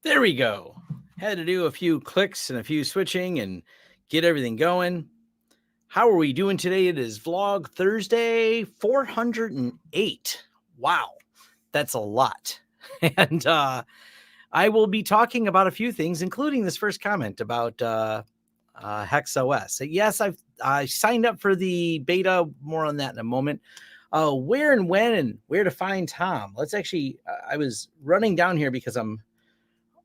There we go. Had to do a few clicks and a few switching and get everything going. How are we doing today? It is Vlog Thursday 408. Wow, that's a lot. And I will be talking about a few things, including this first comment about Hex OS. Yes, I signed up for the beta. More on that in a moment. Where and when and where to find Tom. Let's actually, I was running down here because I'm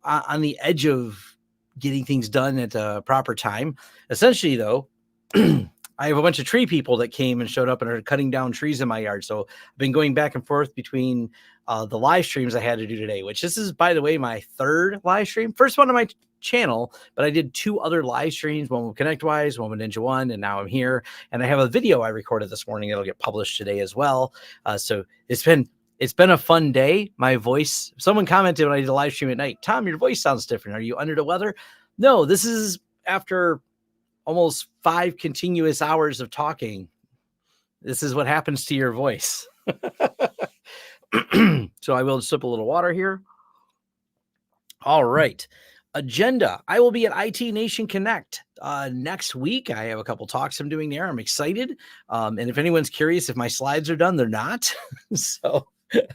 on the edge of getting things done at a proper time. Essentially, though, I have a bunch of tree people that came and showed up and are cutting down trees in my yard. So I've been going back and forth between the live streams I had to do today, which this is, by the way, my third live stream. First one on my channel, but I did two other live streams, one with ConnectWise, one with Ninja One, and now I'm here. And I have a video I recorded this morning that'll get published today as well. So it's been a fun day. My voice, someone commented when I did a live stream at night, Tom, your voice sounds different. Are you under the weather? No, this is after almost 5 continuous hours of talking. This is what happens to your voice. So I will sip a little water here. All right. Agenda. I will be at IT Nation Connect next week. I have a couple talks I'm doing there. I'm excited. And if anyone's curious if my slides are done, they're not. So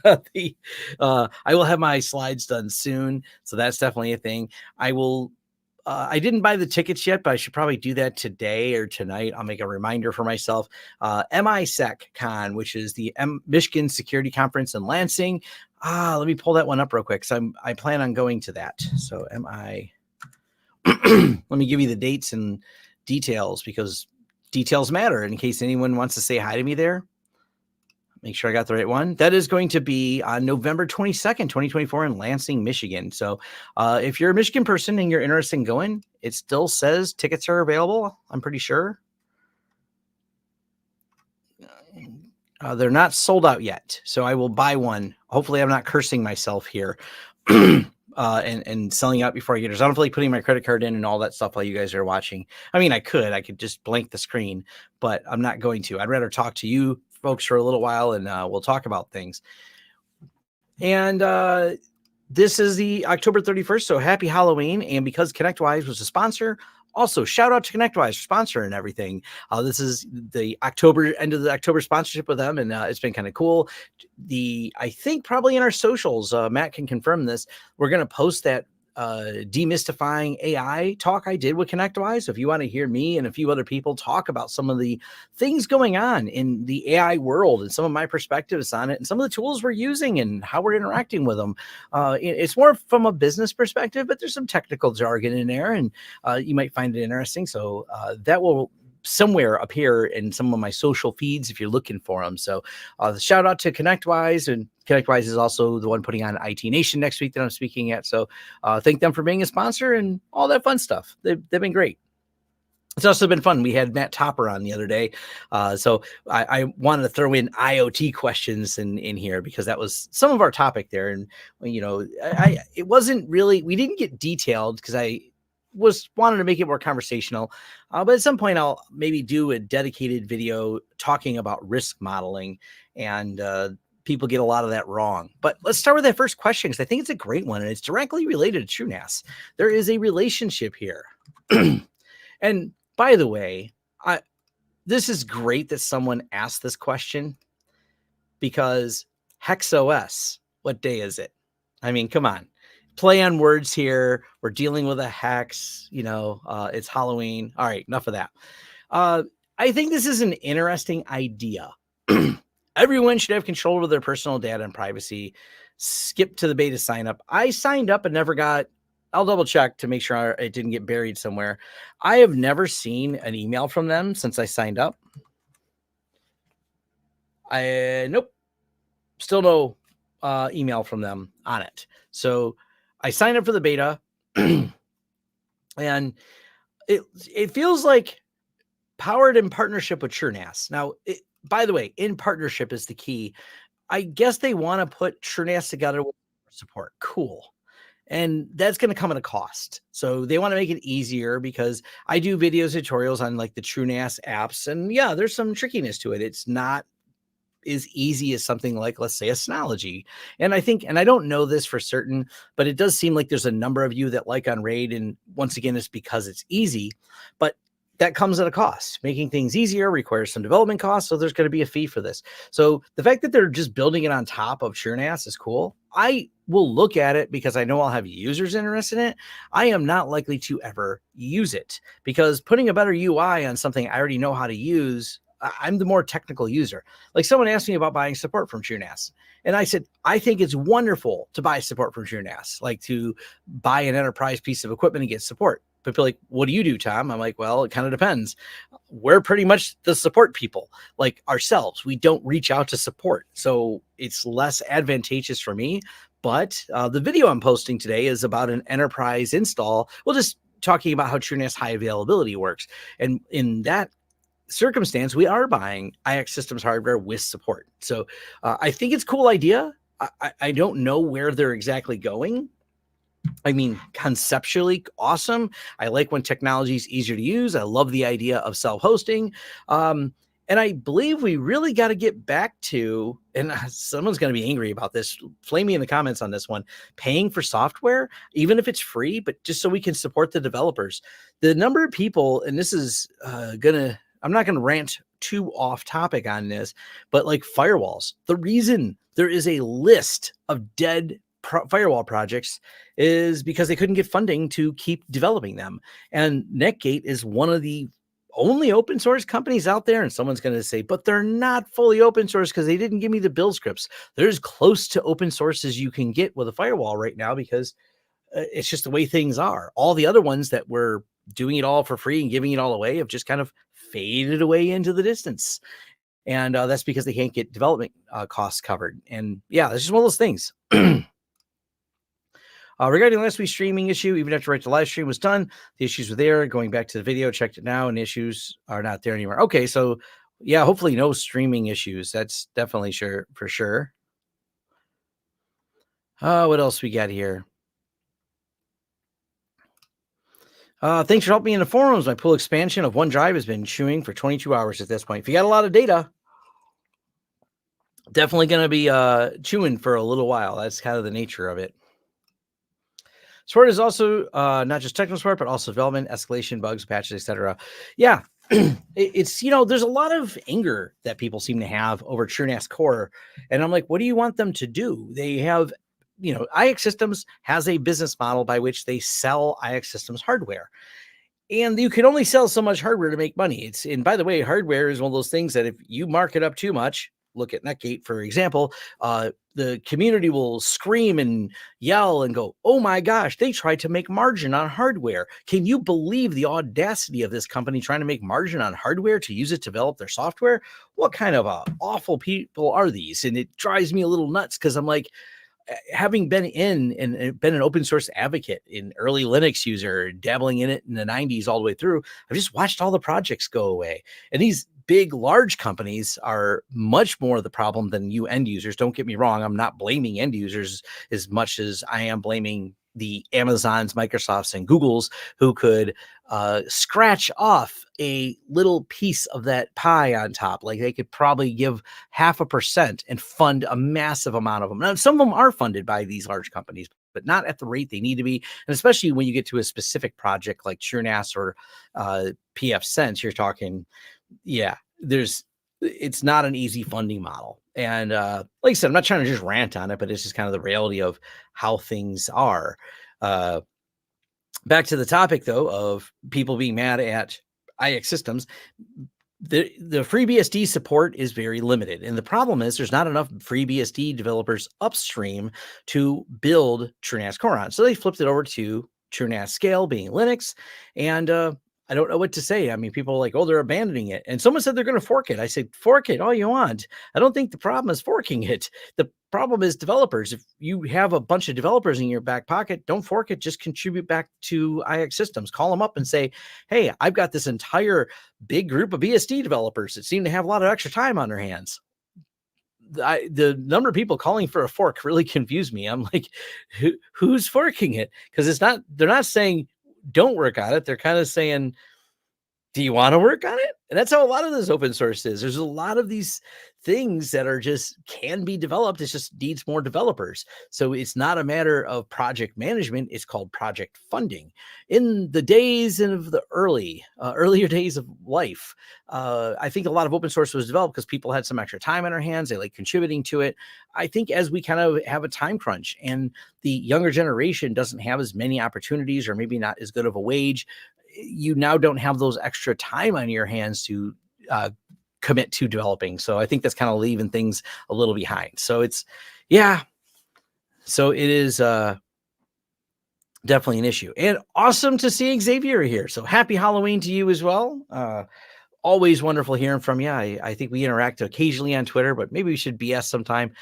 I will have my slides done soon. So that's definitely a thing. I didn't buy the tickets yet, but I should probably do that today or tonight. I'll make a reminder for myself. MISecCon, which is the Michigan Security Conference in Lansing. Let me pull that one up real quick. So I plan on going to that. So let me give you the dates and details because details matter in case anyone wants to say hi to me there. Make sure I got the right one. That is going to be on November 22nd, 2024 in Lansing, Michigan. So if you're a Michigan person and you're interested in going, it still says tickets are available. I'm pretty sure. They're not sold out yet. So I will buy one. Hopefully I'm not cursing myself here and selling out before I get it. I don't feel like putting my credit card in and all that stuff while you guys are watching. I mean, I could just blank the screen, but I'm not going to. I'd rather talk to you folks for a little while and we'll talk about things. And this is the October 31st. So happy Halloween. And because ConnectWise was a sponsor, also shout out to ConnectWise for sponsor and everything. This is the end of the October sponsorship with them. And it's been kind of cool. I think probably in our socials, Matt can confirm this. We're going to post that demystifying AI talk I did with ConnectWise. So if you want to hear me and a few other people talk about some of the things going on in the AI world and some of my perspectives on it and some of the tools we're using and how we're interacting with them, it's more from a business perspective, but there's some technical jargon in there and you might find it interesting. So that will somewhere appear in some of my social feeds if you're looking for them. So shout out to ConnectWise, and ConnectWise is also the one putting on IT Nation next week that I'm speaking at. So thank them for being a sponsor and all that fun stuff. They've been great. It's also been fun. We had Matt Topper on the other day. So I wanted to throw in IoT questions in here because that was some of our topic there. And, it wasn't really, we didn't get detailed because I wanted to make it more conversational. But at some point I'll maybe do a dedicated video talking about risk modeling, and people get a lot of that wrong. But let's start with that first question because I think it's a great one and it's directly related to TrueNAS. There is a relationship here. And by the way, this is great that someone asked this question because Hex OS, what day is it? I mean, come on. Play on words here. We're dealing with a hex, it's Halloween. All right, enough of that. I think this is an interesting idea. Everyone should have control over their personal data and privacy. Skip to the beta sign up. I signed up and never got, I'll double check to make sure it didn't get buried somewhere. I have never seen an email from them since I signed up. Nope. Still no email from them on it. So I signed up for the beta and it feels like powered in partnership with TrueNAS. Now, by the way, in partnership is the key. I guess they want to put TrueNAS together with support. Cool. And that's going to come at a cost. So they want to make it easier because I do videos, tutorials on like the TrueNAS apps. And yeah, there's some trickiness to it. It's not as easy as something like, let's say, a Synology. And I think, and I don't know this for certain, but it does seem like there's a number of you that like on RAID. And once again, it's because it's easy, but that comes at a cost. Making things easier requires some development costs. So there's going to be a fee for this. So the fact that they're just building it on top of TrueNAS is cool. I will look at it because I know I'll have users interested in it. I am not likely to ever use it because putting a better UI on something I already know how to use, I'm the more technical user. Like someone asked me about buying support from TrueNAS. And I said, I think it's wonderful to buy support from TrueNAS, like to buy an enterprise piece of equipment and get support. People are like, what do you do, Tom? I'm like, well, it kind of depends. We're pretty much the support people, like ourselves. We don't reach out to support. So it's less advantageous for me. But the video I'm posting today is about an enterprise install. We'll just talking about how TrueNAS high availability works. And in that circumstance, we are buying IX Systems hardware with support. So I think it's a cool idea. I don't know where they're exactly going. I mean, conceptually awesome. I like when technology is easier to use. I love the idea of self-hosting. And I believe we really got to get back to, and someone's going to be angry about this, flame me in the comments on this one, paying for software, even if it's free, but just so we can support the developers. The number of people, and this is I'm not going to rant too off topic on this, but like firewalls, the reason there is a list of dead firewall projects is because they couldn't get funding to keep developing them. And Netgate is one of the only open source companies out there. And someone's going to say, but they're not fully open source because they didn't give me the build scripts. They're as close to open source as you can get with a firewall right now because it's just the way things are. All the other ones that were doing it all for free and giving it all away have just kind of faded away into the distance. And that's because they can't get development costs covered. And yeah, it's just one of those things. Regarding last week's streaming issue, even after the live stream was done, the issues were there. Going back to the video, checked it now, and issues are not there anymore. Okay, so yeah, hopefully no streaming issues. That's definitely for sure. What else we got here? Thanks for helping me in the forums. My pool expansion of OneDrive has been chewing for 22 hours at this point. If you got a lot of data, definitely going to be chewing for a little while. That's kind of the nature of it. Support is also not just technical support, but also development, escalation, bugs, patches, etc. Yeah, it's, there's a lot of anger that people seem to have over TrueNAS Core. And I'm like, what do you want them to do? They have, IX Systems has a business model by which they sell IX Systems hardware. And you can only sell so much hardware to make money. And by the way, hardware is one of those things that if you mark it up too much, look at Netgate, for example, the community will scream and yell and go, oh my gosh, they tried to make margin on hardware. Can you believe the audacity of this company trying to make margin on hardware to use it to develop their software? What kind of awful people are these? And it drives me a little nuts because I'm like, having been in and been an open source advocate, in early Linux user, dabbling in it in the 90s all the way through, I've just watched all the projects go away. And these big, large companies are much more the problem than you end users. Don't get me wrong. I'm not blaming end users as much as I am blaming the Amazons, Microsofts, and Googles who could scratch off a little piece of that pie on top. Like they could probably give 0.5% and fund a massive amount of them. Now, some of them are funded by these large companies, but not at the rate they need to be. And especially when you get to a specific project like TrueNAS or pfSense, you're talking, it's not an easy funding model. And like I said, I'm not trying to just rant on it, but it's just kind of the reality of how things are. Back to the topic, though, of people being mad at IX Systems, the FreeBSD support is very limited. And the problem is there's not enough FreeBSD developers upstream to build TrueNAS Core on. So they flipped it over to TrueNAS Scale, being Linux. And I don't know what to say. I mean, people are like, oh, they're abandoning it. And someone said they're going to fork it. I said, fork it all you want. I don't think the problem is forking it. The problem is developers. If you have a bunch of developers in your back pocket, don't fork it. Just contribute back to IX Systems. Call them up and say, hey, I've got this entire big group of BSD developers that seem to have a lot of extra time on their hands. The number of people calling for a fork really confused me. I'm like, who's forking it? Because they're not saying don't work on it. They're kind of saying Do you want to work on it? And that's how a lot of this open source is. There's a lot of these things that are just can be developed. It just needs more developers. So it's not a matter of project management. It's called project funding. In the days of the earlier days of life, I think a lot of open source was developed because people had some extra time on their hands. They like contributing to it. I think as we kind of have a time crunch and the younger generation doesn't have as many opportunities or maybe not as good of a wage, you now don't have those extra time on your hands to commit to developing. So I think that's kind of leaving things a little behind. So yeah. So it is definitely an issue. And awesome to see Xavier here. So happy Halloween to you as well. Always wonderful hearing from you. I think we interact occasionally on Twitter, but maybe we should BS sometime.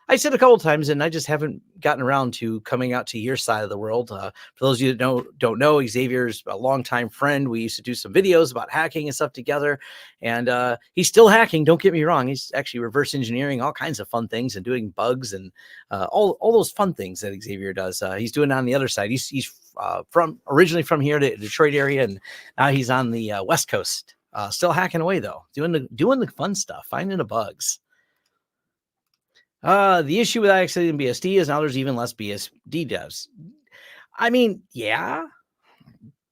I said a couple of times, and I just haven't gotten around to coming out to your side of the world. For those of you that don't know, Xavier's a longtime friend. We used to do some videos about hacking and stuff together, and he's still hacking. Don't get me wrong. He's actually reverse engineering all kinds of fun things and doing bugs and all those fun things that Xavier does. He's doing it on the other side. He's originally from here to Detroit area, and now he's on the West Coast. Still hacking away though, doing the fun stuff, finding the bugs. The issue with IXA and BSD is now there's even less BSD devs. I mean, yeah,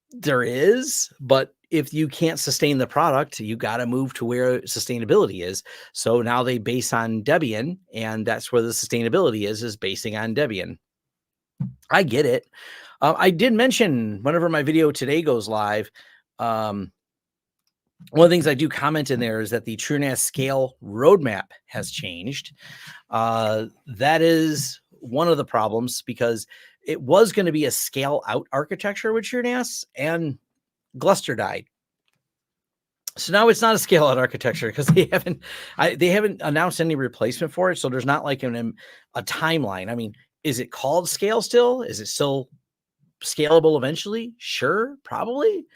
there is, but if you can't sustain the product, you got to move to where sustainability is. So now they base on Debian, and that's where the sustainability is basing on Debian. I get it. I did mention whenever my video today goes live, one of the things I do comment in there is that the TrueNAS scale roadmap has changed. That is one of the problems because it was going to be a scale out architecture with TrueNAS, and Gluster died. So now it's not a scale out architecture because they haven't announced any replacement for it. So there's not like a timeline. I mean, is it called scale still? Is it still scalable eventually? Sure, probably.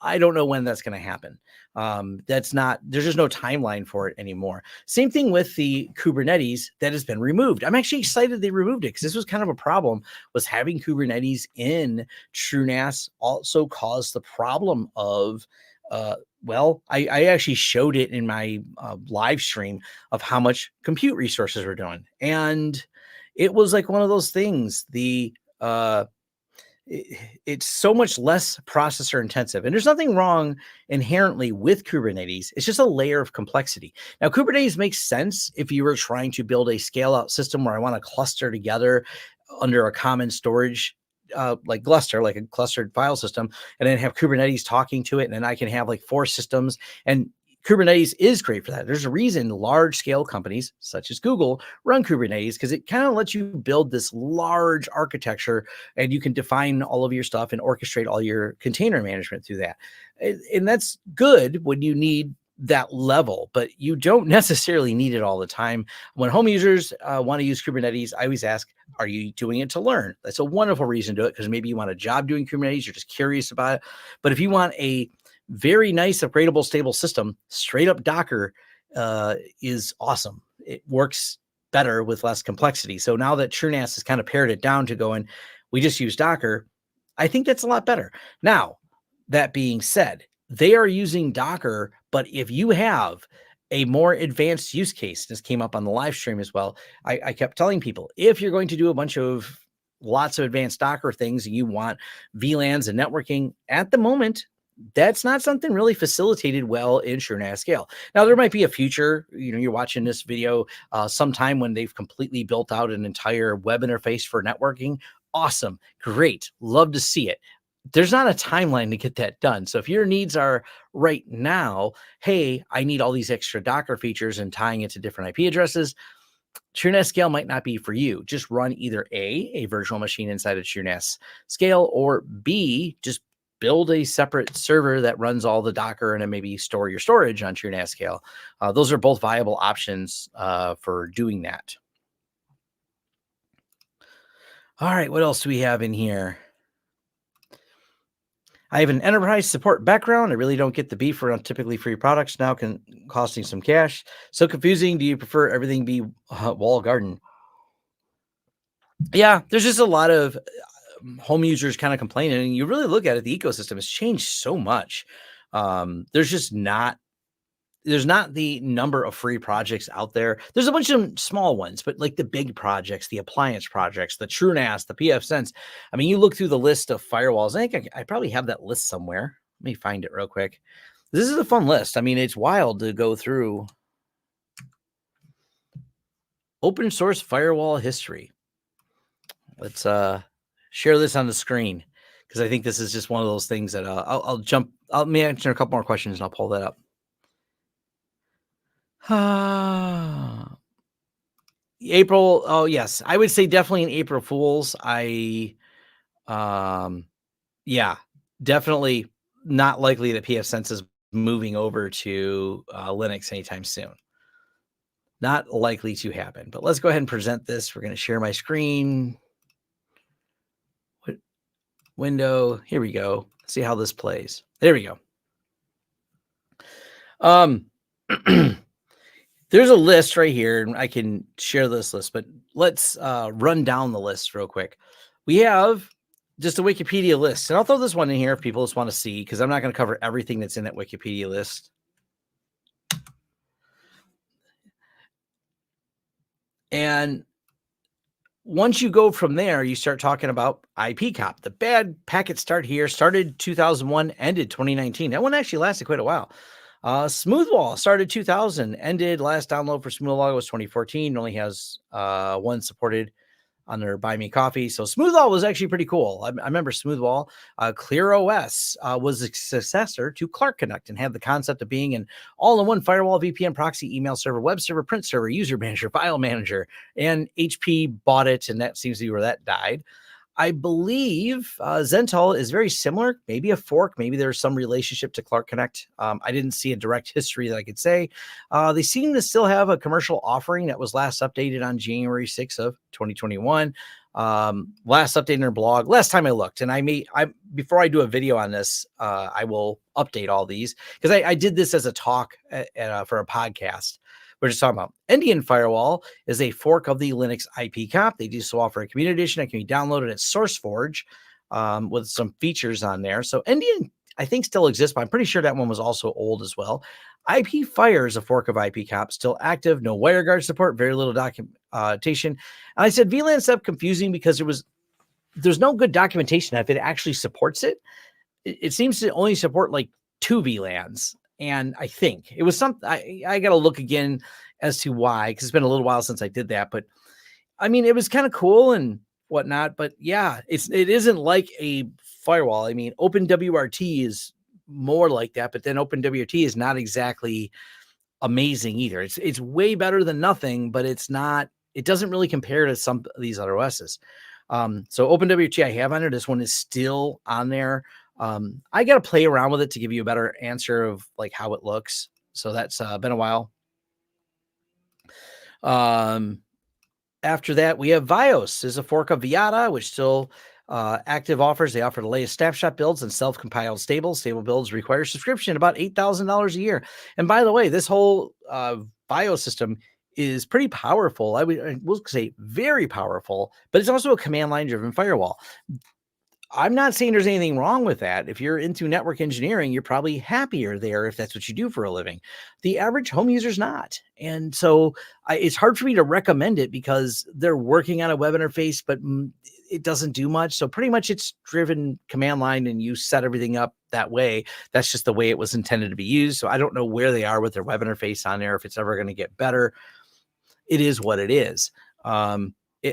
I don't know when that's going to happen. There's just no timeline for it anymore. Same thing with the Kubernetes that has been removed. I'm actually excited they removed it because this was kind of a problem, was having Kubernetes in TrueNAS also caused the problem of, I actually showed it in my live stream of how much compute resources we're doing. And it was like one of those things, it's so much less processor intensive, and there's nothing wrong inherently with Kubernetes. It's just a layer of complexity. Now, Kubernetes makes sense if you were trying to build a scale out system where I want to cluster together under a common storage, like Gluster, like a clustered file system, and then have Kubernetes talking to it. And then I can have like 4 systems, and Kubernetes is great for that. There's a reason large scale companies such as Google run Kubernetes, because it kind of lets you build this large architecture and you can define all of your stuff and orchestrate all your container management through that. And that's good when you need that level, but you don't necessarily need it all the time. When home users want to use Kubernetes, I always ask, are you doing it to learn? That's a wonderful reason to do it, because maybe you want a job doing Kubernetes, you're just curious about it. But if you want a very nice, upgradable, stable system, straight up Docker is awesome. It works better with less complexity. So now that TrueNAS has kind of pared it down to going, we just use Docker, I think that's a lot better. Now, that being said, they are using Docker, but if you have a more advanced use case, this came up on the live stream as well, I kept telling people, if you're going to do a bunch of lots of advanced Docker things and you want VLANs and networking, at the moment, that's not something really facilitated well in TrueNAS scale. Now, there might be a future, you're watching this video sometime when they've completely built out an entire web interface for networking. Awesome. Great. Love to see it. There's not a timeline to get that done. So if your needs are right now, hey, I need all these extra Docker features and tying it to different IP addresses, TrueNAS scale might not be for you. Just run either a virtual machine inside of TrueNAS scale, or B, just build a separate server that runs all the Docker and then maybe store your storage on TrueNAS scale. Those are both viable options for doing that. All right, what else do we have in here? I have an enterprise support background. I really don't get the beef around typically free products now costing some cash. So confusing. Do you prefer everything be walled garden? Yeah, there's just a lot of home users kind of complaining, and you really look at it, the ecosystem has changed so much. There's just not there's not the number of free projects out there. There's a bunch of small ones, but like the big projects, the appliance projects, the TrueNAS, the PFSense. I mean, you look through the list of firewalls. I think I probably have that list somewhere. Let me find it real quick. This is a fun list. I mean, it's wild to go through open source firewall history. Let's share this on the screen because I think this is just one of those things that let me answer a couple more questions and I'll pull that up. April. Oh yes, I would say definitely an April Fools. Yeah, definitely not likely that PFSense is moving over to Linux anytime soon. Not likely to happen. But let's go ahead and present this. We're going to share my screen. Window. Here we go. See how this plays. There we go. There's a list right here, and I can share this list, but let's run down the list real quick. We have just a Wikipedia list, and I'll throw this one in here if people just want to see, because I'm not going to cover everything that's in that Wikipedia list. And once you go from there, you start talking about IPCOP. The bad packet start here started 2001, ended 2019. That one actually lasted quite a while. Smoothwall started 2000, ended last download for Smoothwall was 2014. Only has one supported on their Buy Me Coffee. So Smoothwall was actually pretty cool. I remember Smoothwall. ClearOS was a successor to Clark Connect and had the concept of being an all-in-one firewall, VPN, proxy, email server, web server, print server, user manager, file manager. And HP bought it, and that seems to be where that died. I believe Zental is very similar, maybe a fork. Maybe there's some relationship to Clark Connect. I didn't see a direct history that I could say. They seem to still have a commercial offering that was last updated on January 6th of 2021. Last update in their blog, last time I looked, and before I do a video on this, I will update all these because I did this as a talk for a podcast. We're just talking about Endian Firewall is a fork of the Linux IPCOP. They do so offer a community edition that can be downloaded at SourceForge with some features on there. So Endian, I think, still exists, but I'm pretty sure that one was also old as well. IP Fire is a fork of IPCOP, still active, no WireGuard support, very little documentation. And I said VLAN setup confusing because there's no good documentation if it actually supports it. It seems to only support like 2 VLANs. And I think it was something I got to look again as to why, because it's been a little while since I did that. But I mean, it was kind of cool and whatnot. But yeah, it isn't like a firewall. I mean, OpenWRT is more like that, but then OpenWRT is not exactly amazing either. It's way better than nothing, but it's not. It doesn't really compare to some of these other OSs. So OpenWRT I have on there. This one is still on there. I got to play around with it to give you a better answer of like how it looks. So that's been a while. After that, we have Vios is a fork of Viata, which still active offers. They offer the latest snapshot builds and self-compiled stable builds require subscription, about $8,000 a year. And by the way, this whole Vios system is pretty powerful. I will say very powerful, but it's also a command line driven firewall. I'm not saying there's anything wrong with that. If you're into network engineering, you're probably happier there if that's what you do for a living. The average home user's not. And so it's hard for me to recommend it because they're working on a web interface, but it doesn't do much. So pretty much it's driven command line and you set everything up that way. That's just the way it was intended to be used. So I don't know where they are with their web interface on there, if it's ever going to get better. It is what it is.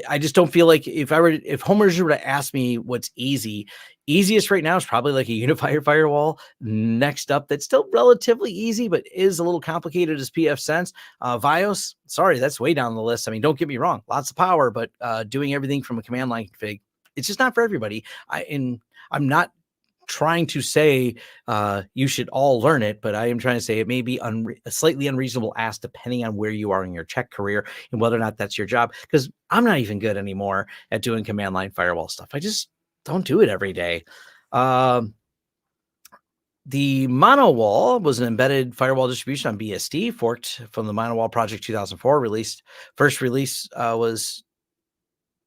I just don't feel like if homeowners were to ask me what's easiest right now is probably like a UniFi firewall. Next up, that's still relatively easy, but is a little complicated is PFSense. Vios, sorry, that's way down the list. I mean, don't get me wrong, lots of power, but doing everything from a command line config, it's just not for everybody. I'm not trying to say you should all learn it, but I am trying to say it may be a slightly unreasonable ask depending on where you are in your tech career and whether or not that's your job. Because I'm not even good anymore at doing command line firewall stuff. I just don't do it every day. The MonoWall was an embedded firewall distribution on BSD, forked from the MonoWall project 2004. First release was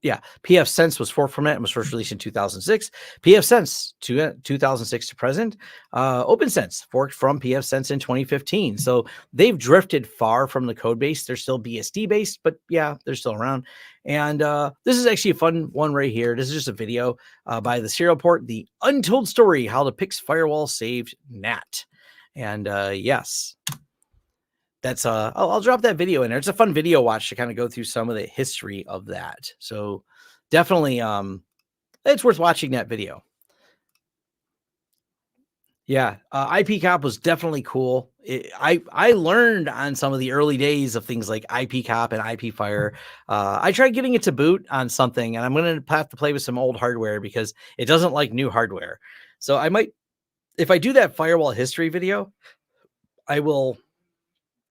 Yeah, pfSense was forked from it and was first released in 2006. pfSense 2006 to present. OpenSense forked from pfSense in 2015. So they've drifted far from the code base. They're still BSD based, but yeah, they're still around. And this is actually a fun one right here. This is just a video by the serial port, The Untold Story, How the Pix Firewall Saved NAT. And yes, that's I'll drop that video in there. It's a fun video watch to kind of go through some of the history of that. So definitely it's worth watching that video. Yeah, IPCOP was definitely cool. I learned on some of the early days of things like IPCOP and IPFire. I tried getting it to boot on something, and I'm going to have to play with some old hardware because it doesn't like new hardware. So I might, if I do that firewall history video, I will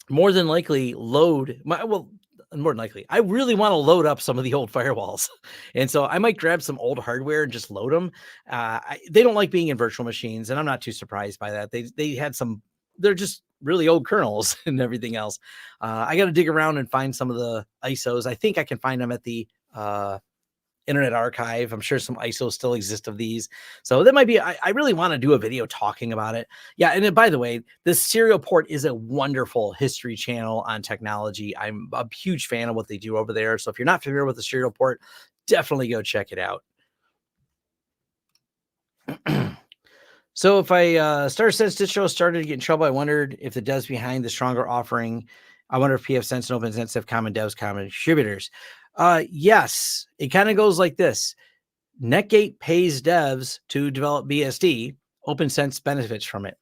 more than likely more than likely, I really want to load up some of the old firewalls. And so I might grab some old hardware and just load them. They don't like being in virtual machines, and I'm not too surprised by that. They had some, they're just really old kernels and everything else. I got to dig around and find some of the ISOs. I think I can find them at the Internet Archive. I'm sure some ISOs still exist of these. So that might be, I really want to do a video talking about it. Yeah. And then, by the way, this serial port is a wonderful history channel on technology. I'm a huge fan of what they do over there. So if you're not familiar with the serial port, definitely go check it out. So if I since distro started to get in trouble, I wondered if the devs behind the stronger offering, I wonder if pfSense and OpenSense have common devs, common distributors. Yes, it kind of goes like this. Netgate pays devs to develop BSD. OpenSense benefits from it.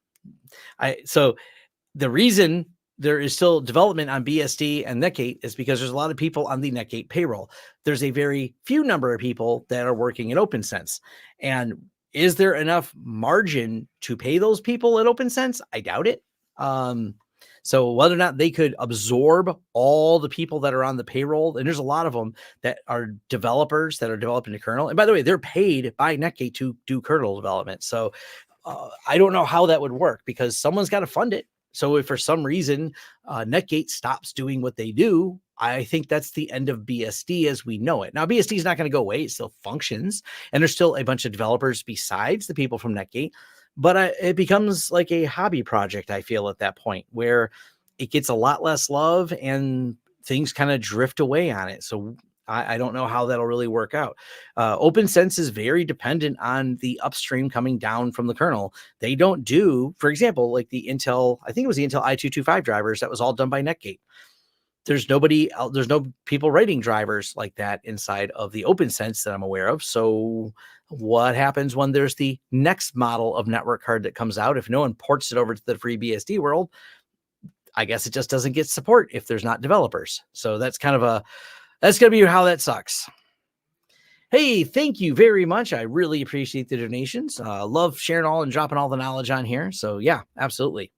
So the reason there is still development on BSD and Netgate is because there's a lot of people on the Netgate payroll. There's a very few number of people that are working in OpenSense. And is there enough margin to pay those people at OpenSense? I doubt it. So whether or not they could absorb all the people that are on the payroll, and there's a lot of them that are developers that are developing the kernel. And by the way, they're paid by Netgate to do kernel development. So I don't know how that would work because someone's got to fund it. So if for some reason Netgate stops doing what they do, I think that's the end of BSD as we know it. Now, BSD is not going to go away. It still functions. And there's still a bunch of developers besides the people from Netgate. But it becomes like a hobby project, I feel, at that point, where it gets a lot less love and things kind of drift away on it. So I don't know how that'll really work out. OpenSense is very dependent on the upstream coming down from the kernel. They don't do, for example, like the Intel, I think it was the Intel i225 drivers, that was all done by Netgate. There's nobody else, there's no people writing drivers like that inside of the OpenSense that I'm aware of. So what happens when there's the next model of network card that comes out? If no one ports it over to the free BSD world, I guess it just doesn't get support if there's not developers. So that's kind of that's going to be how that sucks. Hey, thank you very much. I really appreciate the donations. Love sharing all and dropping all the knowledge on here. So yeah, absolutely.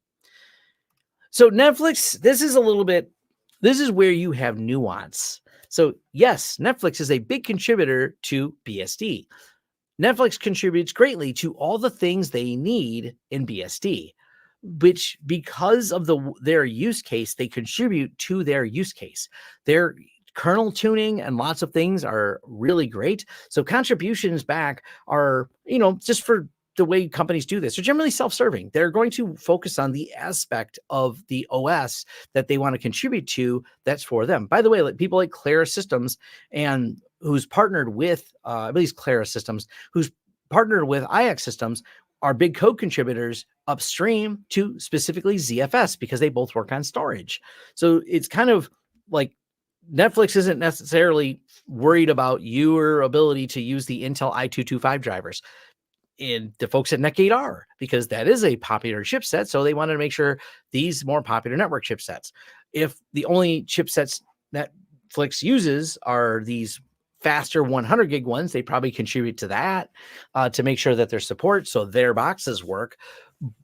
So Netflix, this is where you have nuance. So yes, Netflix is a big contributor to BSD. Netflix contributes greatly to all the things they need in BSD, which because of their use case, they contribute to their use case. Their kernel tuning and lots of things are really great. So contributions back are, just for the way companies do this, they're generally self-serving. They're going to focus on the aspect of the OS that they want to contribute to that's for them. By the way, like people like Clara Systems and who's partnered with, I believe Clara Systems, who's partnered with IX Systems, are big code contributors upstream to specifically ZFS because they both work on storage. So it's kind of like Netflix isn't necessarily worried about your ability to use the Intel i225 drivers. And the folks at Netgate are, because that is a popular chipset. So they wanted to make sure these more popular network chipsets. If the only chipsets Netflix uses are these faster 100 gig ones, they probably contribute to that to make sure that their support, so their boxes work.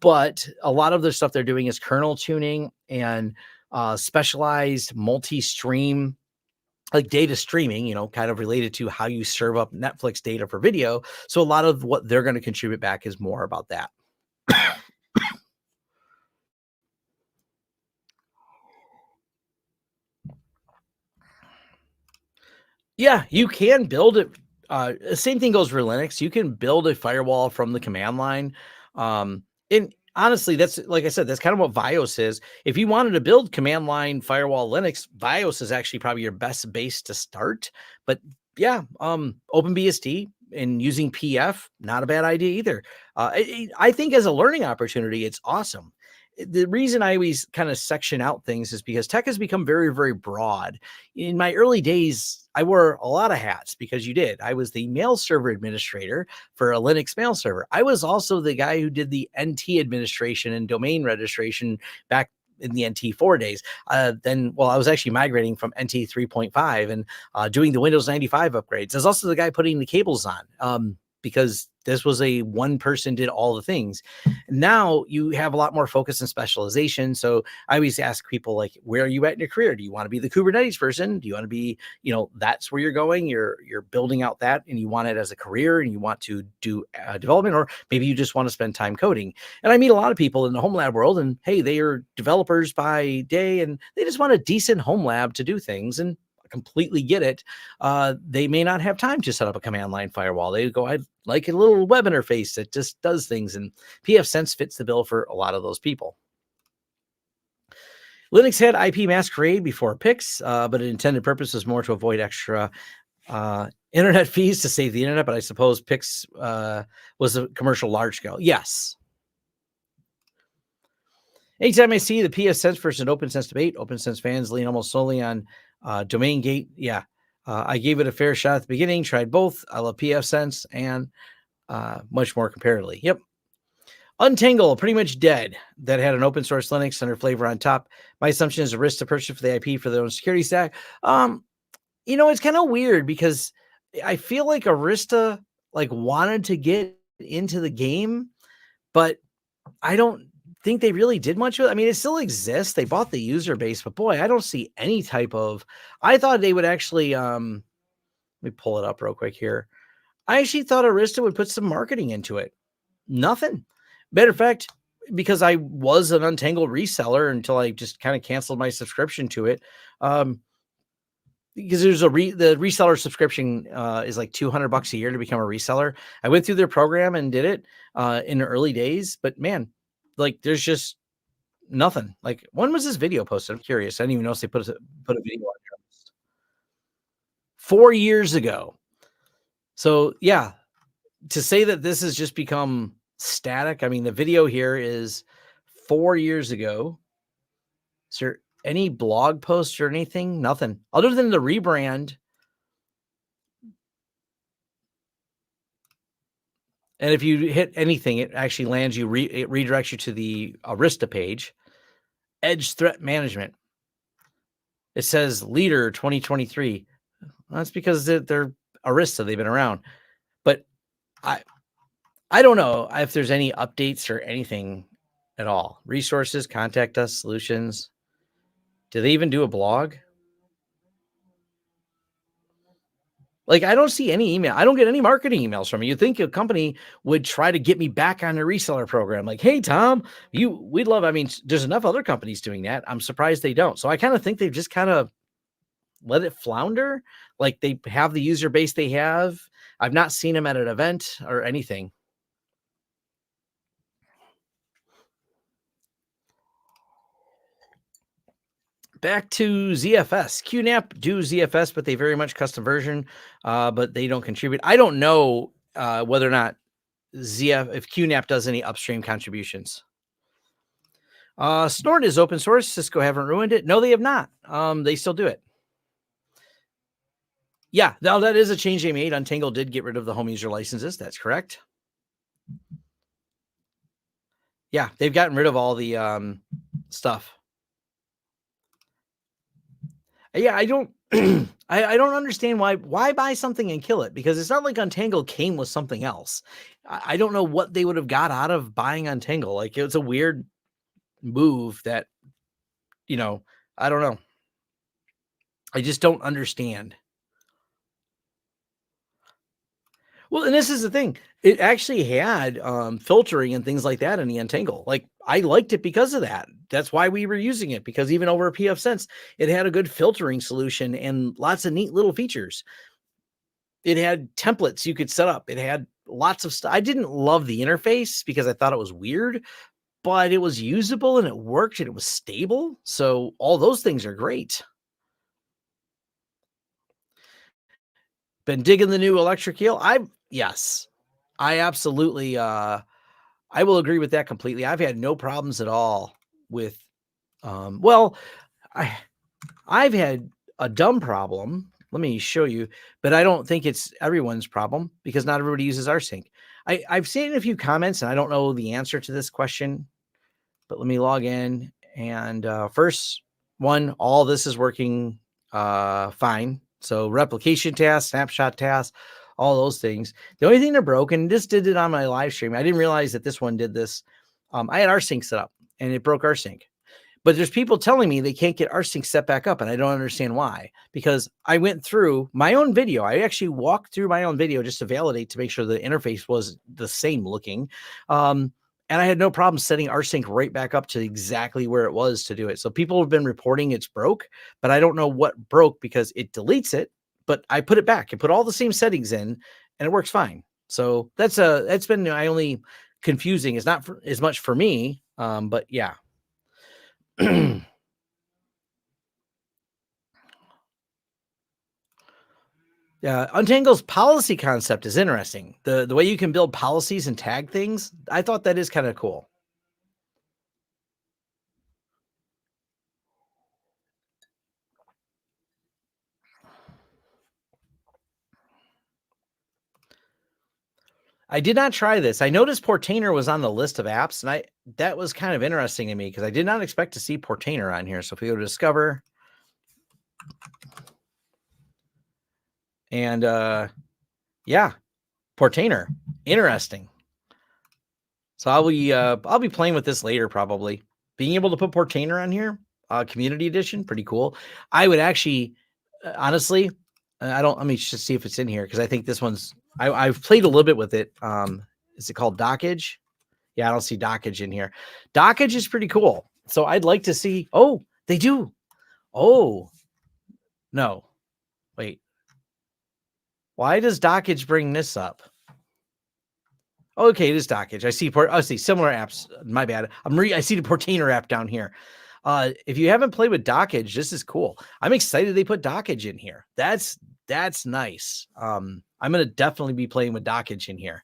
But a lot of the stuff they're doing is kernel tuning and specialized multi-stream, like data streaming, kind of related to how you serve up Netflix data for video. So a lot of what they're going to contribute back is more about that. Yeah, you can build it. Same thing goes for Linux. You can build a firewall from the command line. And honestly, that's like I said, that's kind of what BIOS is. If you wanted to build command line firewall Linux, BIOS is actually probably your best base to start. But yeah, OpenBSD and using PF, not a bad idea either. I think as a learning opportunity, it's awesome. The reason I always kind of section out things is because tech has become very, very broad. In my early days, I wore a lot of hats because you did. I was the mail server administrator for a Linux mail server. I was also the guy who did the NT administration and domain registration back in the NT4 days. Well, I was actually migrating from NT 3.5 and doing the Windows 95 upgrades. I was also the guy putting the cables on because this was a one person did all the things. Now you have a lot more focus and specialization. So I always ask people like, where are you at in your career? Do you want to be the Kubernetes person? Do you want to be, that's where you're going. You're building out that, and you want it as a career, and you want to do development, or maybe you just want to spend time coding. And I meet a lot of people in the home lab world, and hey, they are developers by day, and they just want a decent home lab to do things. And completely get it. They may not have time to set up a command line firewall. They go, I'd like a little web interface that just does things. And pfSense fits the bill for a lot of those people. Linux had IP masquerade before PIX, but its intended purpose was more to avoid extra internet fees to save the internet. But I suppose PIX was a commercial large scale. Yes. Anytime I see the pfSense versus OpenSense debate, OpenSense fans lean almost solely on domain gate. Yeah. I gave it a fair shot at the beginning, tried both. I love pfSense and much more comparatively. Yep. Untangle, pretty much dead. That had an open source Linux under flavor on top. My assumption is Arista purchased for the IP for their own security stack. It's kind of weird because I feel like Arista wanted to get into the game, but I don't think they really did much with it. I mean, it still exists. They bought the user base, but boy, I don't see any type of. I thought they would actually. Let me pull it up real quick here. I actually thought Arista would put some marketing into it. Nothing. Matter of fact, because I was an Untangled reseller until I just kind of canceled my subscription to it. Because there's the reseller subscription is like $200 a year to become a reseller. I went through their program and did it in the early days, but man, there's just nothing. Like, when was this video posted? I'm curious. I didn't even know if they put a video on there. 4 years ago. So yeah, to say that this has just become static. I mean, the video here is 4 years ago. Is there any blog posts or anything? Nothing other than the rebrand. And if you hit anything, it actually lands you, it redirects you to the Arista page. Edge threat management. It says leader 2023. Well, that's because they're Arista. They've been around. But I don't know if there's any updates or anything at all. Resources, contact us, solutions. Do they even do a blog? I don't see any email. I don't get any marketing emails from you. You'd think a company would try to get me back on a reseller program. Like, hey, Tom, we'd love. I mean, there's enough other companies doing that. I'm surprised they don't. So I kind of think they've just kind of let it flounder. Like, they have the user base they have. I've not seen them at an event or anything. Back to ZFS. QNAP do ZFS, but they very much custom version, but they don't contribute. I don't know whether or not if QNAP does any upstream contributions. Snort is open source. Cisco haven't ruined it. No, they have not. They still do it. Yeah, now that is a change they made. Untangle did get rid of the home user licenses. That's correct. Yeah, they've gotten rid of all the stuff. Yeah, I don't I don't understand why buy something and kill it, because it's not like Untangle came with something else. I don't know what they would have got out of buying Untangle. Like, it was a weird move that, I don't know. I just don't understand. Well, and this is the thing. It actually had filtering and things like that in the Untangle. Like I liked it because of that. That's why we were using it, because even over a PF Sense, it had a good filtering solution and lots of neat little features. It had templates you could set up. It had lots of stuff. I didn't love the interface because I thought it was weird, but it was usable and it worked and it was stable. So all those things are great. Been digging the new electric eel. Yes, I absolutely I will agree with that completely. I've had no problems at all with well, I I've had a dumb problem. Let me show you, but I don't think it's everyone's problem because not everybody uses rsync. I've seen a few comments and I don't know the answer to this question, but let me log in. And first one, all this is working fine. So replication tasks, snapshot tasks, all those things. The only thing they're broken, this did it on my live stream. I didn't realize that this one did this. I had rsync set up and it broke rsync. But there's people telling me they can't get rsync set back up, and I don't understand why. Because I went through my own video. I actually walked through my own video just to validate to make sure the interface was the same looking. And I had no problem setting rsync right back up to exactly where it was to do it. So people have been reporting it's broke, but I don't know what broke because it deletes it. But I put it back and put all the same settings in, and it works fine. So that's been my only confusing. It's not as much for me, but yeah. Yeah, Untangle's policy concept is interesting. The way you can build policies and tag things, I thought that is kind of cool. I did not try this. I noticed Portainer was on the list of apps, and that was kind of interesting to me because I did not expect to see Portainer on here. So if we go to Discover, and yeah, Portainer, interesting. So I'll be playing with this later probably. Being able to put Portainer on here, Community Edition, pretty cool. I would actually, honestly, let me just see if it's in here because I think this one's. I've played a little bit with it. Is it called Dockage? Yeah, I don't see Dockage in here. Dockage is pretty cool. So I'd like to see. Oh, they do. Oh, no. Wait. Why does Dockage bring this up? Okay, it is Dockage. I see similar apps. My bad. I see the Portainer app down here. If you haven't played with Dockage, this is cool. I'm excited they put Dockage in here. That's nice. I'm gonna definitely be playing with Dockage in here.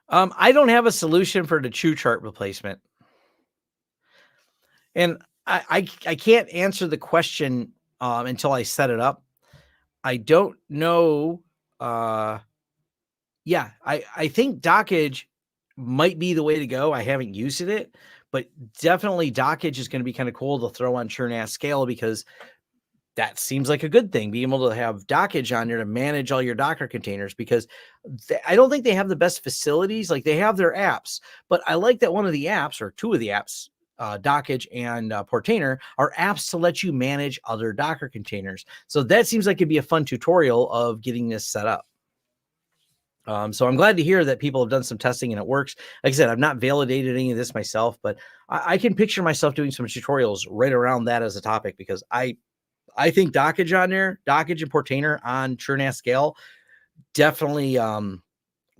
I don't have a solution for the True Chart replacement, and I can't answer the question until I set it up. I don't know. Yeah, I think Dockage might be the way to go. I haven't used it, but definitely Dockage is going to be kind of cool to throw on TrueNAS scale because that seems like a good thing. Being able to have Dockage on there to manage all your Docker containers because I don't think they have the best facilities. Like they have their apps, but I like that one of the apps or two of the apps, Dockage and Portainer, are apps to let you manage other Docker containers. So that seems like it'd be a fun tutorial of getting this set up. So I'm glad to hear that people have done some testing and it works. Like I said, I've not validated any of this myself, but I can picture myself doing some tutorials right around that as a topic because I think Dockage on there, Dockage and Portainer on TrueNAS scale, definitely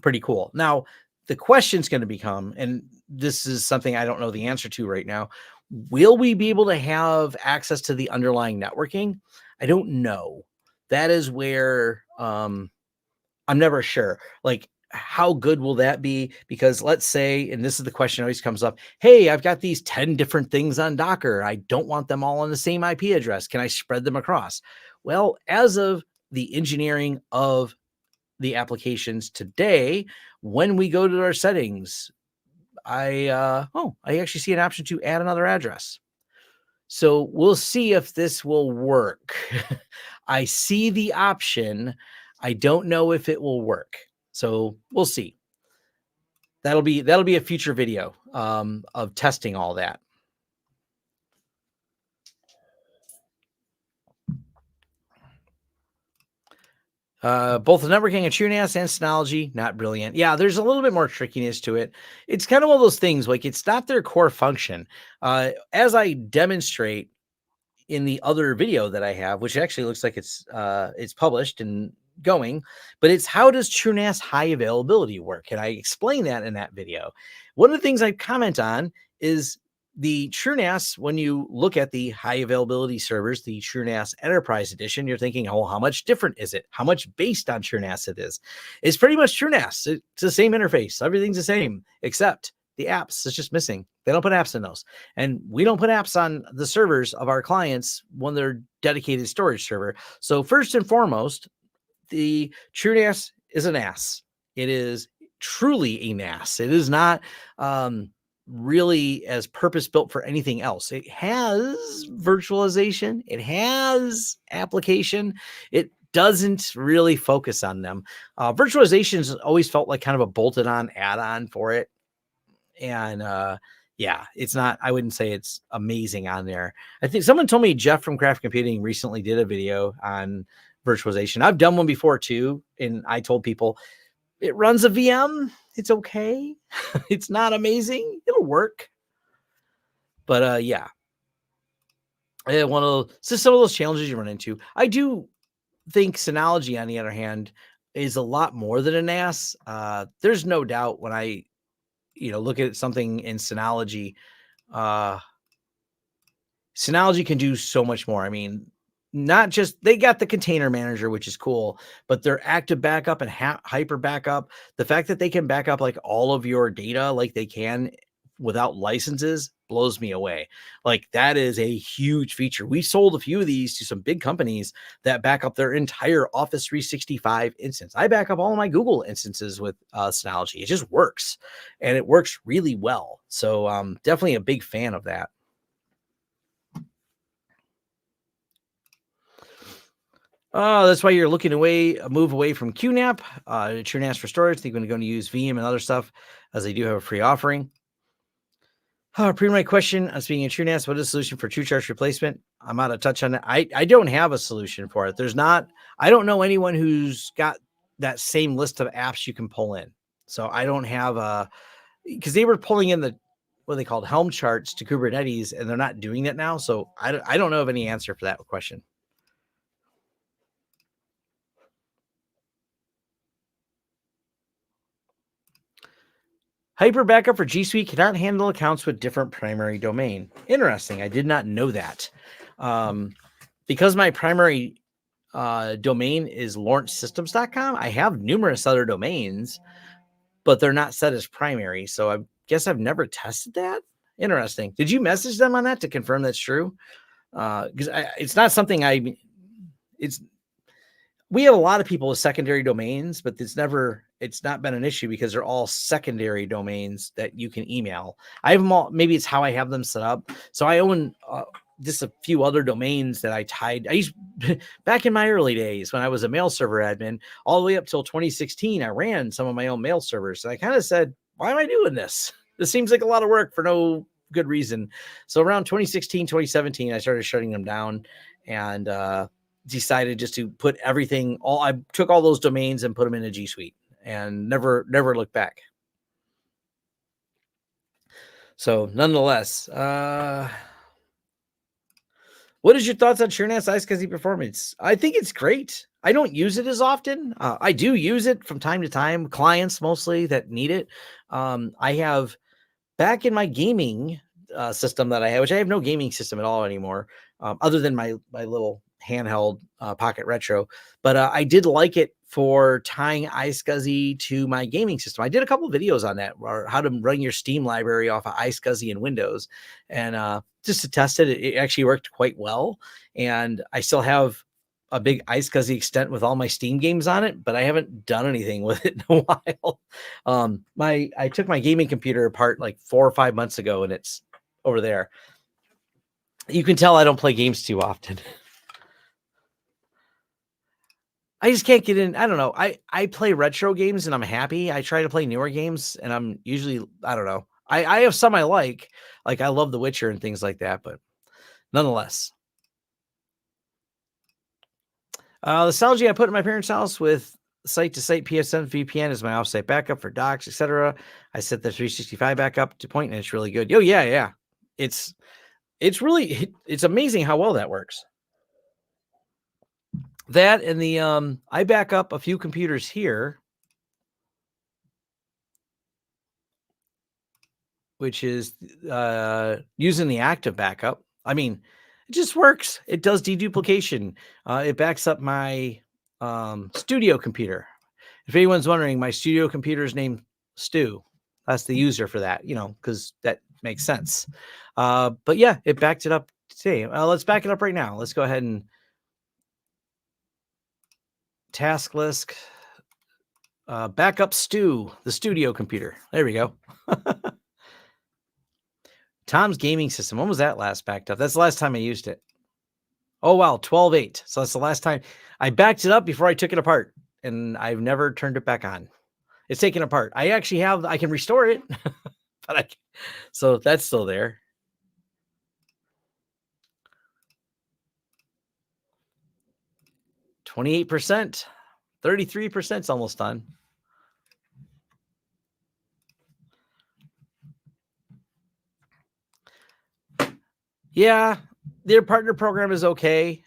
pretty cool. Now, the question's going to become, and this is something I don't know the answer to right now, will we be able to have access to the underlying networking? I don't know. That is where I'm never sure. Like, how good will that be? Because let's say, and this is the question always comes up, hey, I've got these 10 different things on Docker. I don't want them all on the same IP address. Can I spread them across? Well, as of the engineering of the applications today, when we go to our settings, I actually see an option to add another address. So we'll see if this will work. I see the option. I don't know if it will work. So we'll see. That'll be a future video of testing all that. Both the networking and TrueNAS and Synology, not brilliant. Yeah, there's a little bit more trickiness to it. It's kind of one of those things, like it's not their core function. As I demonstrate in the other video that I have, which actually looks like it's published and going, but it's how does TrueNAS high availability work? And I explain that in that video. One of the things I comment on is the TrueNAS. When you look at the high availability servers, the TrueNAS Enterprise Edition, you're thinking, oh, how much different is it? How much based on TrueNAS it is? It's pretty much TrueNAS. It's the same interface. Everything's the same, except the apps is just missing. They don't put apps in those. And we don't put apps on the servers of our clients when they're dedicated storage server. So first and foremost, the TrueNAS is an NAS. It is truly a NAS. It is not really as purpose built for anything else. It has virtualization. It has application. It doesn't really focus on them. Virtualization has always felt like kind of a bolted on add-on for it. And yeah, it's not, I wouldn't say it's amazing on there. I think someone told me Jeff from Craft Computing recently did a video on virtualization. I've done one before too, and I told people it runs a VM. It's okay. It's not amazing. It'll work. But yeah, one of those, so some of those challenges you run into. I do think Synology, on the other hand, is a lot more than a NAS. There's no doubt when I look at something in Synology, uh, Synology can do so much more. I mean, not just they got the container manager, which is cool, but their active backup and hyper backup, the fact that they can back up like all of your data like they can without licenses blows me away. Like that is a huge feature. We sold a few of these to some big companies that back up their entire Office 365 instance. I back up all of my Google instances with Synology. It just works, and it works really well. So definitely a big fan of that. That's why you're looking move away from QNAP, TrueNAS for storage. I think I'm going to use VM and other stuff, as they do have a free offering. Pretty my question, speaking of TrueNAS, what is the solution for TrueCharge replacement? I'm out of touch on that. I don't have a solution for it. I don't know anyone who's got that same list of apps you can pull in. So I don't have because they were pulling in what they called Helm charts to Kubernetes, and they're not doing that now. So I don't know of any answer for that question. Hyper backup for G Suite cannot handle accounts with different primary domain. Interesting. I did not know that. Because my primary domain is lawrencesystems.com, I have numerous other domains, but they're not set as primary. So I guess I've never tested that. Interesting. Did you message them on that to confirm that's true? Because it's not something we have a lot of people with secondary domains, but it's not been an issue because they're all secondary domains that you can email. I have them all. Maybe it's how I have them set up. So I own just a few other domains that I tied. I used back in my early days when I was a mail server admin, all the way up till 2016. I ran some of my own mail servers. And I kind of said, why am I doing this? This seems like a lot of work for no good reason. So around 2016, 2017, I started shutting them down and decided just to put everything. I took all those domains and put them in a G Suite and never looked back. So nonetheless, what is your thoughts on TrueNAS iSCSI performance? I think it's great. I don't use it as often. I do use it from time to time, clients mostly that need it. I have back in my gaming system that I have, which I have no gaming system at all anymore, other than my little handheld Pocket Retro. But I did like it for tying iSCSI to my gaming system. I did a couple of videos on that, or how to run your Steam library off of iSCSI in Windows, and just to test it, it actually worked quite well. And I still have a big iSCSI extent with all my Steam games on it, but I haven't done anything with it in a while. I took my gaming computer apart like 4 or 5 months ago, and it's over there. You can tell I don't play games too often. I just can't get in. I don't know. I play retro games and I'm happy. I try to play newer games and I'm usually, I don't know. I have some I like I love The Witcher and things like that, but nonetheless. The Synology I put in my parents' house with site-to-site PSN VPN is my offsite backup for docs, etc. I set the 365 backup to point, and it's really good. Oh yeah, yeah. It's it's amazing how well that works. That and the I back up a few computers here, which is using the active backup. I mean, it just works. It does deduplication. It backs up my studio computer. If anyone's wondering, my studio computer is named Stu. That's the user for that, because that makes sense. But yeah, it backed it up today. Let's back it up right now. Let's go ahead and task list, backup Stu, the studio computer. There we go. Tom's gaming system. When was that last backed up? That's the last time I used it. Oh, wow. 12.8. So that's the last time I backed it up before I took it apart, and I've never turned it back on. It's taken apart. I actually I can restore it, but so that's still there. 28%, 33% is almost done. Yeah, their partner program is okay.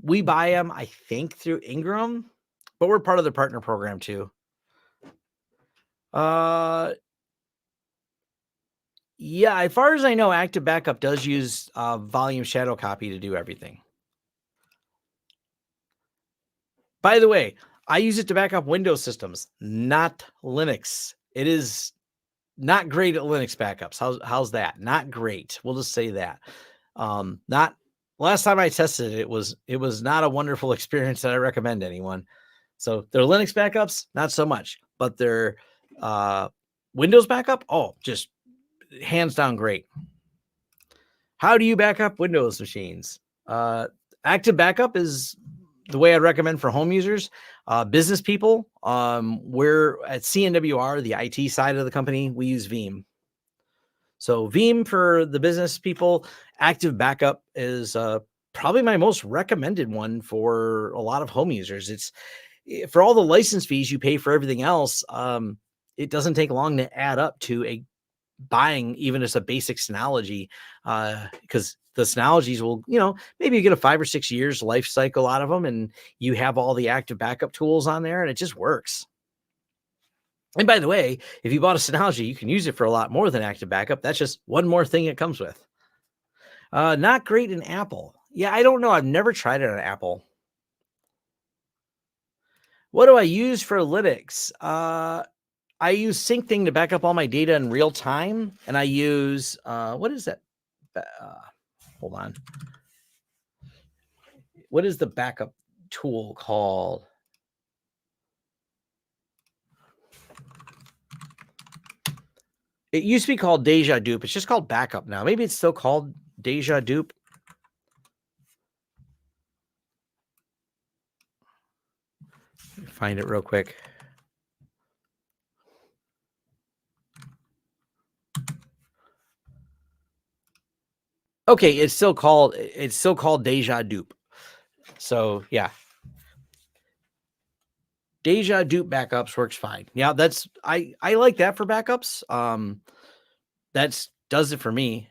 We buy them, I think, through Ingram, but we're part of the partner program too. Yeah, as far as I know, Active Backup does use volume shadow copy to do everything. By the way, I use it to back up Windows systems, not Linux. It is not great at Linux backups. How's that? Not great. We'll just say that. Not last time I tested it, it was not a wonderful experience that I recommend anyone. So their Linux backups, not so much, but their Windows backup, just hands down great. How do you back up Windows machines? Active Backup is the way I'd recommend for home users. Business people, we're at CNWR, the IT side of the company, we use Veeam. So Veeam for the business people. Active Backup is probably my most recommended one for a lot of home users. It's for all the license fees you pay for everything else. It doesn't take long to add up to buying even as a basic Synology, because the Synologies will, maybe you get a 5 or 6 years life cycle out of them, and you have all the active backup tools on there, and it just works. And by the way, if you bought a Synology, you can use it for a lot more than active backup. That's just one more thing it comes with. Not great in Apple. Yeah, I don't know. I've never tried it on Apple. What do I use for Linux? I use SyncThing to back up all my data in real time, and I use what is that? Hold on. What is the backup tool called? It used to be called Deja Dupe. It's just called Backup now. Maybe it's still called Deja Dupe. Find it real quick. Okay, it's still called Deja Dupe. So yeah, Deja Dupe backups works fine. Yeah, I like that for backups. That's does it for me.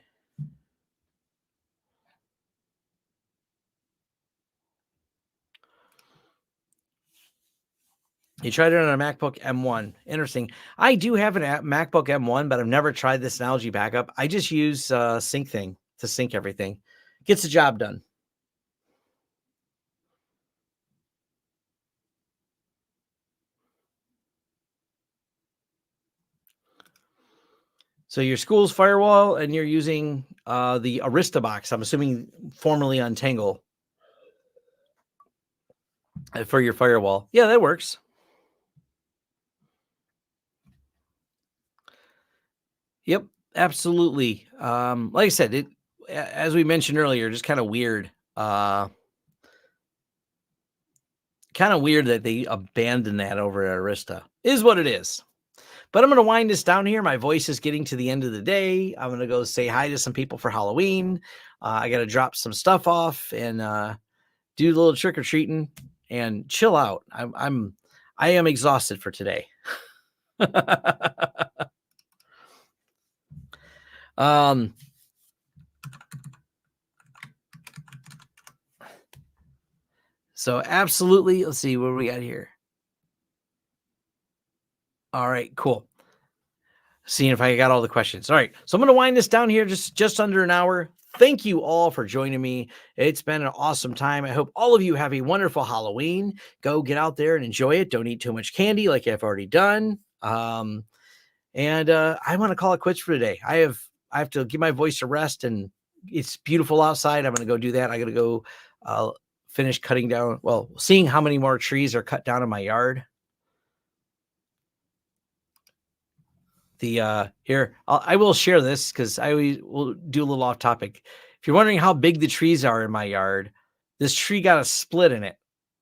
You tried it on a MacBook M1. Interesting. I do have an MacBook M1, but I've never tried this Synology backup. I just use SyncThing to sync everything. Gets the job done. So your school's firewall, and you're using the Arista box. I'm assuming formerly Untangle for your firewall. Yeah, that works. Yep, absolutely. Like I said, as we mentioned earlier, just kind of weird. Kind of weird that they abandoned that over at Arista. Is what it is. But I'm going to wind this down here. My voice is getting to the end of the day. I'm going to go say hi to some people for Halloween. I got to drop some stuff off and do a little trick-or-treating. and chill out. I am exhausted for today. um, so absolutely. Let's see what we got here. All right, cool. Seeing if I got all the questions. All right, so I'm going to wind this down here just under an hour. Thank you all for joining me. It's been an awesome time. I hope all of you have a wonderful Halloween. Go get out there and enjoy it. Don't eat too much candy like I've already done. And I want to call it quits for today. I have to give my voice a rest, and it's beautiful outside. I'm going to go do that. I got to go finish cutting down. Well, seeing how many more trees are cut down in my yard. I will share this because I always will do a little off topic. If you're wondering how big the trees are in my yard, this tree got a split in it,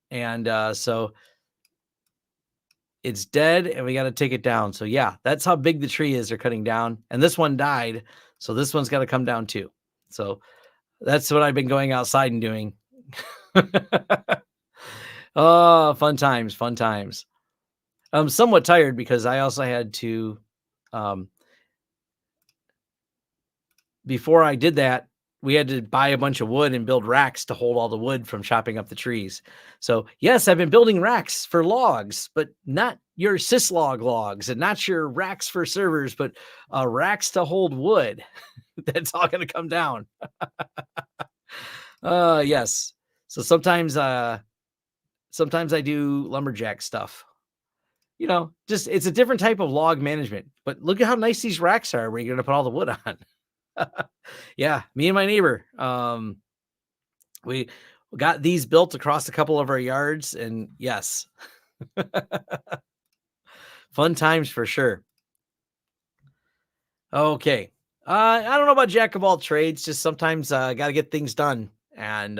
and so it's dead, and we got to take it down. So yeah, that's how big the tree is they're cutting down, and this one died, so this one's got to come down too. So that's what I've been going outside and doing. Oh, fun times, fun times. I'm somewhat tired because I also had to. Before I did that, we had to buy a bunch of wood and build racks to hold all the wood from chopping up the trees. So yes, I've been building racks for logs, but not your syslog logs and not your racks for servers, but racks to hold wood. That's all going to come down. Yes. So sometimes I do lumberjack stuff. Just it's a different type of log management. But look at how nice these racks are where you're going to put all the wood on. Yeah, me and my neighbor. We got these built across a couple of our yards, and yes. Fun times for sure. Okay. I don't know about jack of all trades, just sometimes got to get things done. And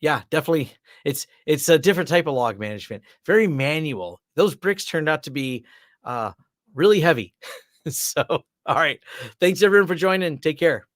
yeah, definitely it's a different type of log management. Very manual. Those bricks turned out to be really heavy. So, all right. Thanks everyone for joining. Take care.